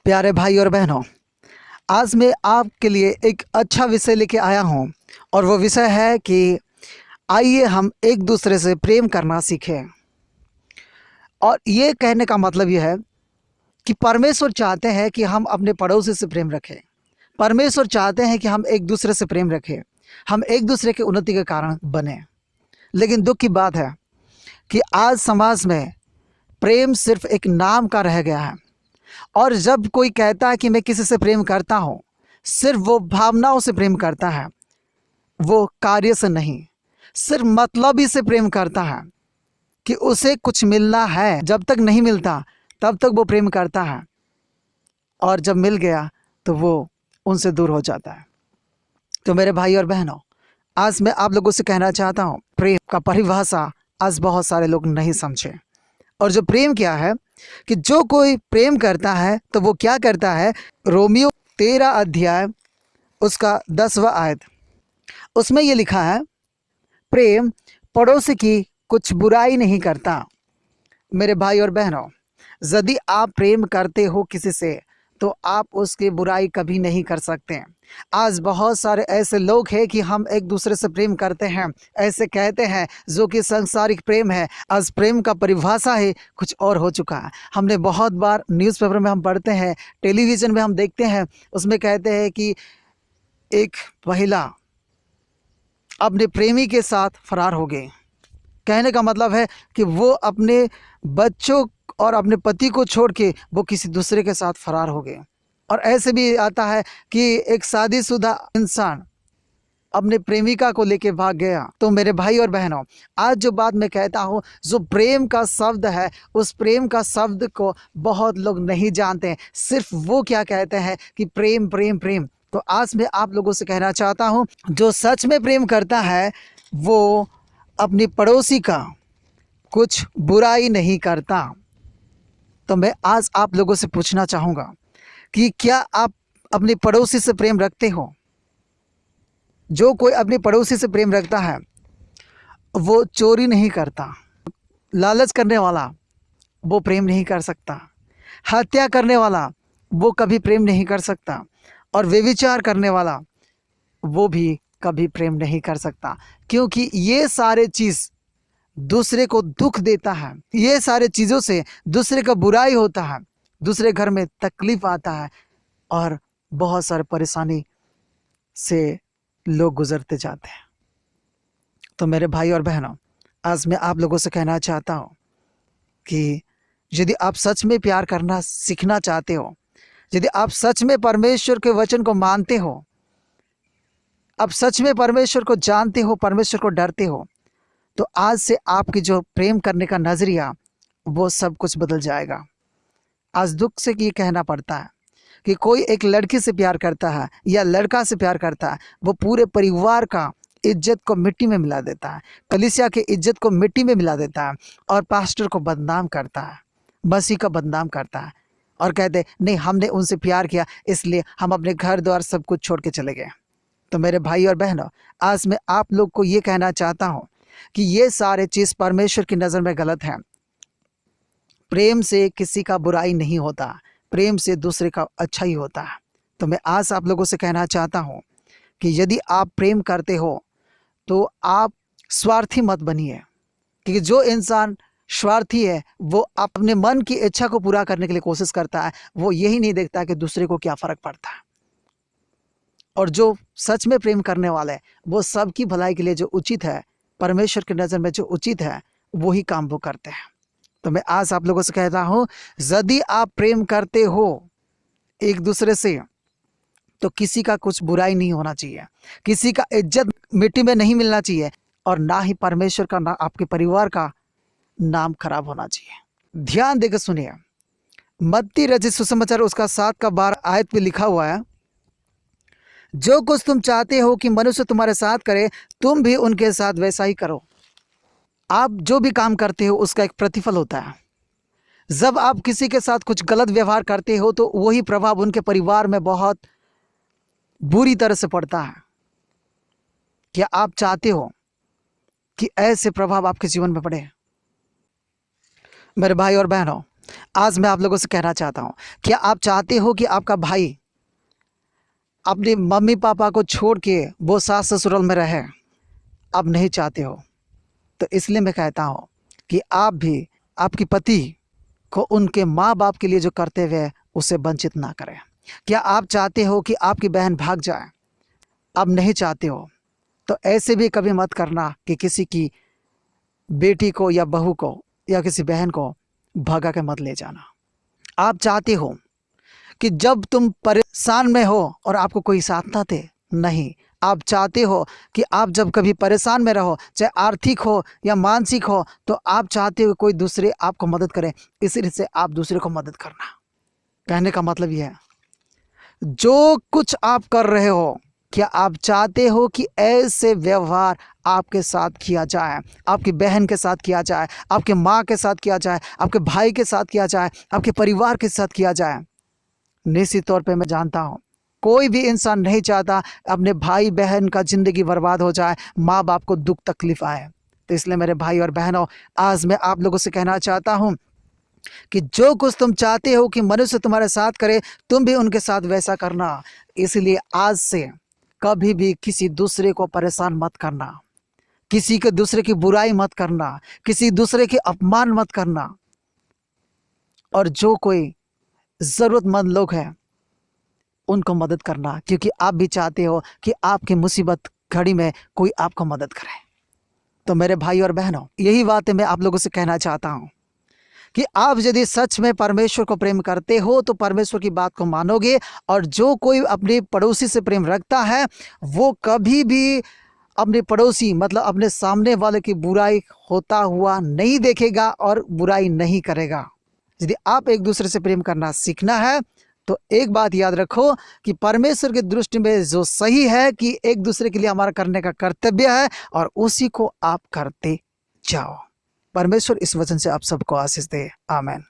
प्यारे भाई और बहनों, आज मैं आपके लिए एक अच्छा विषय लेके आया हूँ और वो विषय है कि आइए हम एक दूसरे से प्रेम करना सीखें। और ये कहने का मतलब ये है कि परमेश्वर चाहते हैं कि हम अपने पड़ोसी से प्रेम रखें। परमेश्वर चाहते हैं कि हम एक दूसरे से प्रेम रखें, हम एक दूसरे के उन्नति के कारण बने। लेकिन दुख की बात है कि आज समाज में प्रेम सिर्फ एक नाम का रह गया है। और जब कोई कहता है कि मैं किसी से प्रेम करता हूँ, सिर्फ वो भावनाओं से प्रेम करता है, वो कार्य से नहीं, सिर्फ मतलब ही से प्रेम करता है कि उसे कुछ मिलना है। जब तक नहीं मिलता तब तक वो प्रेम करता है, और जब मिल गया तो वो उनसे दूर हो जाता है। तो मेरे भाई और बहनों, आज मैं आप लोगों से कहना चाहता हूँ, प्रेम का परिभाषा आज बहुत सारे लोग नहीं समझे। और जो प्रेम क्या है, कि जो कोई प्रेम करता है तो वो क्या करता है। रोमियो 13 अध्याय उसका 10वां आयत, उसमें ये लिखा है, प्रेम पड़ोसी की कुछ बुराई नहीं करता। मेरे भाई और बहनों, यदि आप प्रेम करते हो किसी से तो आप उसकी बुराई कभी नहीं कर सकते। आज बहुत सारे ऐसे लोग हैं कि हम एक दूसरे से प्रेम करते हैं, ऐसे कहते हैं, जो कि सांसारिक प्रेम है। आज प्रेम का परिभाषा है कुछ और हो चुका है। हमने बहुत बार न्यूज़पेपर में हम पढ़ते हैं, टेलीविज़न में हम देखते हैं, उसमें कहते हैं कि एक महिला अपने प्रेमी के साथ फरार हो गई। कहने का मतलब है कि वो अपने बच्चों और अपने पति को छोड़ के वो किसी दूसरे के साथ फरार हो गए। और ऐसे भी आता है कि एक शादीशुदा इंसान अपने प्रेमिका को लेके भाग गया। तो मेरे भाई और बहनों, आज जो बात मैं कहता हूँ, जो प्रेम का शब्द है, उस प्रेम का शब्द को बहुत लोग नहीं जानते। सिर्फ वो क्या कहते हैं कि प्रेम प्रेम प्रेम। तो आज मैं आप लोगों से कहना चाहता हूँ, जो सच में प्रेम करता है वो अपनी पड़ोसी का कुछ बुराई नहीं करता। तो मैं आज आप लोगों से पूछना चाहूँगा कि क्या आप अपनी पड़ोसी से प्रेम रखते हो। जो कोई अपनी पड़ोसी से प्रेम रखता है वो चोरी नहीं करता, लालच करने वाला वो प्रेम नहीं कर सकता, हत्या करने वाला वो कभी प्रेम नहीं कर सकता, और व्यभिचार करने वाला वो भी कभी प्रेम नहीं कर सकता। क्योंकि ये सारे चीज़ दूसरे को दुख देता है, ये सारे चीज़ों से दूसरे का बुराई होता है, दूसरे घर में तकलीफ आता है, और बहुत सारे परेशानी से लोग गुजरते जाते हैं। तो मेरे भाई और बहनों, आज मैं आप लोगों से कहना चाहता हूँ कि यदि आप सच में प्यार करना सीखना चाहते हो, यदि आप सच में परमेश्वर के वचन को मानते हो, आप सच में परमेश्वर को जानते हो, परमेश्वर को डरते हो, तो आज से आपकी जो प्रेम करने का नज़रिया वो सब कुछ बदल जाएगा। आज दुख से ये कहना पड़ता है कि कोई एक लड़की से प्यार करता है या लड़का से प्यार करता है, वो पूरे परिवार का इज्जत को मिट्टी में मिला देता है, कलीसिया के इज्जत को मिट्टी में मिला देता है, और पास्टर को बदनाम करता है, मसीह का बदनाम करता है, और कहते नहीं, हमने उनसे प्यार किया इसलिए हम अपने घर द्वार सब कुछ छोड़ के चले गए। तो मेरे भाई और बहनों, आज मैं आप लोग को ये कहना चाहता हूँ कि ये सारे चीज़ परमेश्वर की नज़र में गलत हैं। प्रेम से किसी का बुराई नहीं होता, प्रेम से दूसरे का अच्छा ही होता है। तो मैं आज आप लोगों से कहना चाहता हूँ कि यदि आप प्रेम करते हो तो आप स्वार्थी मत बनिए। क्योंकि जो इंसान स्वार्थी है वो अपने मन की इच्छा को पूरा करने के लिए कोशिश करता है, वो यही नहीं देखता कि दूसरे को क्या फ़र्क पड़ता है। और जो सच में प्रेम करने वाला है वो सबकी भलाई के लिए जो उचित है, परमेश्वर की नज़र में जो उचित है, वही काम वो करते हैं। तो मैं आज आप लोगों से कहता हूँ, यदि आप प्रेम करते हो एक दूसरे से तो किसी का कुछ बुराई नहीं होना चाहिए, किसी का इज्जत मिट्टी में नहीं मिलना चाहिए, और ना ही परमेश्वर का, ना आपके परिवार का नाम खराब होना चाहिए। ध्यान देकर सुनिए, मत्ती रचित सुसमाचार उसका 7 का 12 आयत पे लिखा हुआ है, जो कुछ तुम चाहते हो कि मनुष्य तुम्हारे साथ करे, तुम भी उनके साथ वैसा ही करो। आप जो भी काम करते हो उसका एक प्रतिफल होता है। जब आप किसी के साथ कुछ गलत व्यवहार करते हो तो वही प्रभाव उनके परिवार में बहुत बुरी तरह से पड़ता है। क्या आप चाहते हो कि ऐसे प्रभाव आपके जीवन में पड़े? मेरे भाई और बहनों, आज मैं आप लोगों से कहना चाहता हूँ, क्या आप चाहते हो कि आपका भाई अपने मम्मी पापा को छोड़ के वो सास ससुराल में रहे? आप नहीं चाहते हो, तो इसलिए मैं कहता हूँ कि आप भी आपकी पति को उनके माँ बाप के लिए जो कर्तव्य है उसे वंचित ना करें। क्या आप चाहते हो कि आपकी बहन भाग जाए? आप नहीं चाहते हो, तो ऐसे भी कभी मत करना कि किसी की बेटी को या बहू को या किसी बहन को भगा के मत ले जाना। आप चाहते हो कि जब तुम परेशान में हो और आपको कोई साथ ना दे, नहीं, आप चाहते हो कि आप जब कभी परेशान में रहो, चाहे आर्थिक हो या मानसिक हो, तो आप चाहते हो कोई दूसरे आपको मदद करे, इसी से आप दूसरे को मदद करना। कहने का मतलब यह है, जो कुछ आप कर रहे हो, क्या आप चाहते हो कि ऐसे व्यवहार आपके साथ किया जाए, आपकी बहन के साथ किया जाए, आपके माँ के साथ किया जाए, आपके भाई के साथ किया जाए, आपके परिवार के साथ किया जाए? निश्चित तौर पे मैं जानता हूँ कोई भी इंसान नहीं चाहता अपने भाई बहन का ज़िंदगी बर्बाद हो जाए, माँ बाप को दुख तकलीफ आए। तो इसलिए मेरे भाई और बहनों, आज मैं आप लोगों से कहना चाहता हूँ कि जो कुछ तुम चाहते हो कि मनुष्य तुम्हारे साथ करे, तुम भी उनके साथ वैसा करना। इसलिए आज से कभी भी किसी दूसरे को परेशान मत करना, किसी के दूसरे की बुराई मत करना, किसी दूसरे के अपमान मत करना। और जो कोई ज़रूरतमंद लोग हैं उनको मदद करना, क्योंकि आप भी चाहते हो कि आपकी मुसीबत घड़ी में कोई आपको मदद करे। तो मेरे भाई और बहनों, यही बातें मैं आप लोगों से कहना चाहता हूँ कि आप यदि सच में परमेश्वर को प्रेम करते हो तो परमेश्वर की बात को मानोगे, और जो कोई अपने पड़ोसी से प्रेम रखता है वो कभी भी अपने पड़ोसी मतलब अपने सामने वाले की बुराई होता हुआ नहीं देखेगा और बुराई नहीं करेगा। यदि आप एक दूसरे से प्रेम करना सीखना है तो एक बात याद रखो कि परमेश्वर की दृष्टि में जो सही है कि एक दूसरे के लिए हमारा करने का कर्तव्य है, और उसी को आप करते जाओ। परमेश्वर इस वचन से आप सबको आशीष दे। आमीन।